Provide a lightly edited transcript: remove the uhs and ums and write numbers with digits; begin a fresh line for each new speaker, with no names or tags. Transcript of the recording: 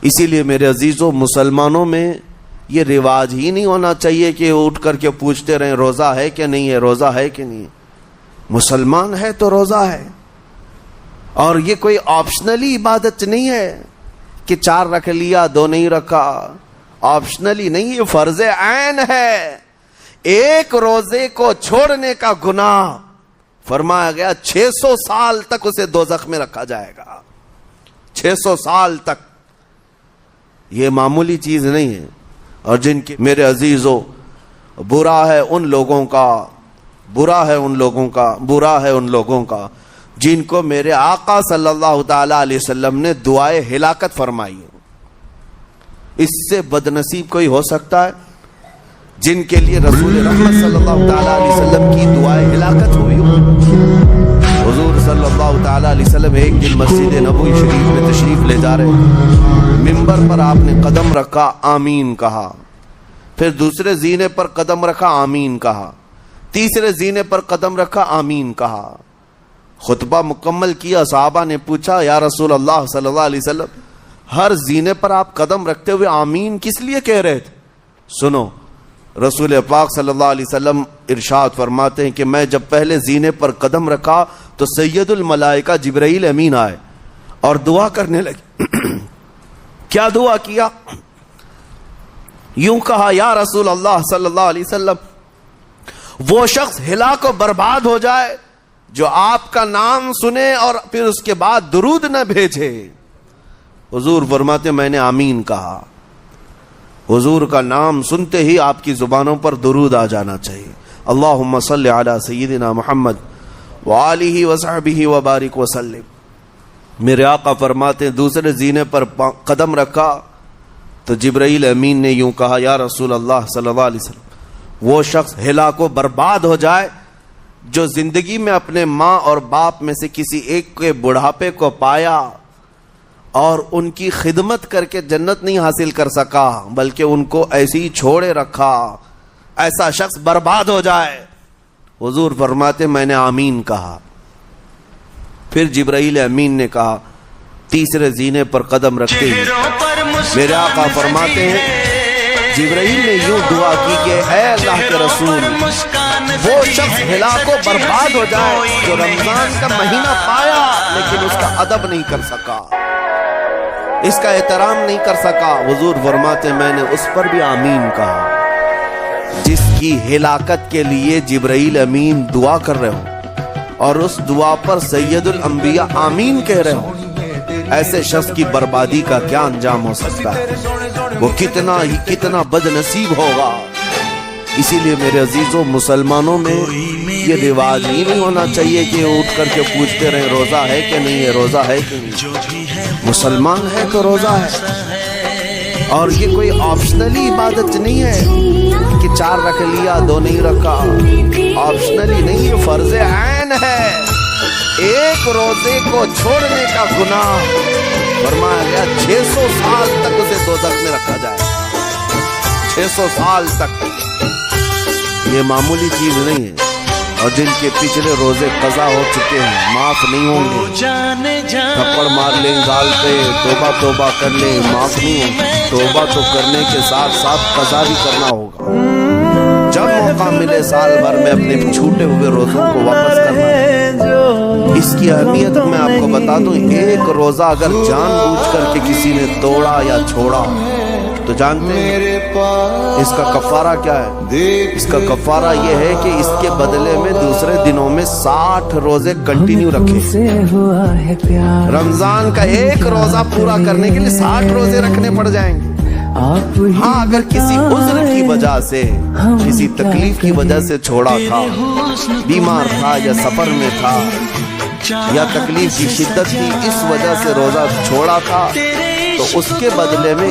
اسی لیے میرے عزیزوں، مسلمانوں میں یہ رواج ہی نہیں ہونا چاہیے کہ اٹھ کر کے پوچھتے رہیں روزہ ہے کہ نہیں ہے، روزہ ہے کہ نہیں ہے۔ مسلمان ہے تو روزہ ہے، اور یہ کوئی آپشنلی عبادت نہیں ہے کہ 4 رکھ لیا 2 نہیں رکھا، آپشنلی نہیں، یہ فرض عین ہے۔ ایک روزے کو چھوڑنے کا گناہ فرمایا گیا 600 سال تک اسے دوزخ میں رکھا جائے گا، 600 سال تک۔ یہ معمولی چیز نہیں ہے۔ اور جن کے میرے عزیزوں، برا ہے ان لوگوں کا، برا ہے ان لوگوں کا، برا ہے ان لوگوں کا جن کو میرے آقا صلی اللہ تعالی علیہ وسلم نے دعائے ہلاکت فرمائی۔ اس سے بدنصیب کوئی ہو سکتا ہے؟ جن کے لیے رسول رحمت صلی اللہ تعالی علیہ وسلم کی دعائے ہلاکت ہوئی۔ حضور صلی اللہ تعالی علیہ وسلم ایک دن مسجد نبوی شریف میں تشریف لے جا رہے، منبر پر آپ نے قدم رکھا، آمین کہا، پھر دوسرے زینے پر قدم رکھا، آمین کہا، تیسرے زینے پر قدم رکھا، آمین کہا۔ خطبہ مکمل کیا، صحابہ نے پوچھا یا رسول اللہ صلی اللہ علیہ وسلم، ہر زینے پر آپ قدم رکھتے ہوئے آمین کس لیے کہہ رہے تھے؟ سنو، رسول پاک صلی اللہ علیہ وسلم ارشاد فرماتے ہیں کہ میں جب پہلے زینے پر قدم رکھا تو سید الملائکہ جبرائیل امین آئے اور دعا کرنے لگے۔ کیا دعا کیا؟ یوں کہا، یا رسول اللہ صلی اللہ علیہ وسلم، وہ شخص ہلاک و برباد ہو جائے جو آپ کا نام سنے اور پھر اس کے بعد درود نہ بھیجے۔ حضور فرماتے میں نے آمین کہا۔ حضور کا نام سنتے ہی آپ کی زبانوں پر درود آ جانا چاہیے۔ اللہم صلی علی سیدنا محمد وآلہ وصحبہ وبارک وسلم۔ میرے آقا فرماتے ہیں دوسرے زینے پر قدم رکھا تو جبرائیل امین نے یوں کہا، یا رسول اللہ صلی اللہ علیہ وسلم، وہ شخص ہلاک و برباد ہو جائے جو زندگی میں اپنے ماں اور باپ میں سے کسی ایک کے بڑھاپے کو پایا اور ان کی خدمت کر کے جنت نہیں حاصل کر سکا بلکہ ان کو ایسے ہی چھوڑے رکھا، ایسا شخص برباد ہو جائے۔ حضور فرماتے میں نے آمین کہا۔ پھر جبرائیل امین نے کہا، تیسرے زینے پر قدم رکھتے ہی میرے آقا فرماتے ہیں جبرائیل نے یوں دعا کی کہ اے اللہ کے رسول، وہ شخص ہلاک و برباد ہو جائے جو رمضان کا مہینہ پایا لیکن اس کا ادب نہیں کر سکا، اس کا احترام نہیں کر سکا۔ حضور فرماتے میں نے اس پر بھی آمین کہا۔ جس کی ہلاکت کے لیے جبرائیل امین دعا کر رہے ہوں اور اس دعا پر سید الانبیاء آمین کہہ رہے ہوں، ایسے شخص کی بربادی کا کیا انجام ہو سکتا ہے؟ وہ کتنا بد نصیب ہوگا۔ اسی لیے میرے عزیزوں، مسلمانوں میں یہ رواج ہی نہیں ہونا چاہیے کہ اٹھ کر کے پوچھتے رہیں روزہ ہے کہ نہیں ہے، روزہ ہے کہ نہیں۔ مسلمان ہے تو روزہ ہے، اور یہ کوئی آپشنلی عبادت نہیں ہے کہ 4 رکھ لیا 2 نہیں رکھا، آپشنلی نہیں، یہ فرض عین ہے۔ ایک روزے کو چھوڑنے کا گناہ فرمایا گیا 600 سال تک اسے دوزخ میں رکھا جائے گا، 600 سال تک۔ یہ معمولی چیز نہیں ہے، اور جن کے پچھلے روزے قضا ہو چکے ہیں معاف نہیں ہوں گے۔ تھپڑ مار لیں گال پہ، توبہ توبہ کر لیں، معاف نہیں ہوں گے۔ توبہ تو کرنے کے ساتھ ساتھ قضا بھی کرنا ہوگا۔ جب موقع ملے سال بھر میں اپنے چھوٹے ہوئے روزوں کو واپس کرنا ہے۔ اس کی اہمیت میں آپ کو بتا دوں، ایک روزہ اگر جان بوجھ کر کے کسی نے توڑا یا چھوڑا تو جانتے ہیں اس کا کفارہ کیا ہے؟ اس کا کفارہ یہ ہے کہ اس کے بدلے میں دوسرے دنوں میں 60 روزے کنٹینیو رکھے۔ رمضان کا ایک روزہ پورا کرنے کے لیے 60 روزے رکھنے پڑ جائیں گے۔ ہاں، اگر کسی عذر کی وجہ سے، کسی تکلیف کی وجہ سے چھوڑا تھا، بیمار تھا یا سفر میں تھا یا تکلیف کی شدت کی اس وجہ سے روزہ چھوڑا تھا، تو اس کے بدلے میں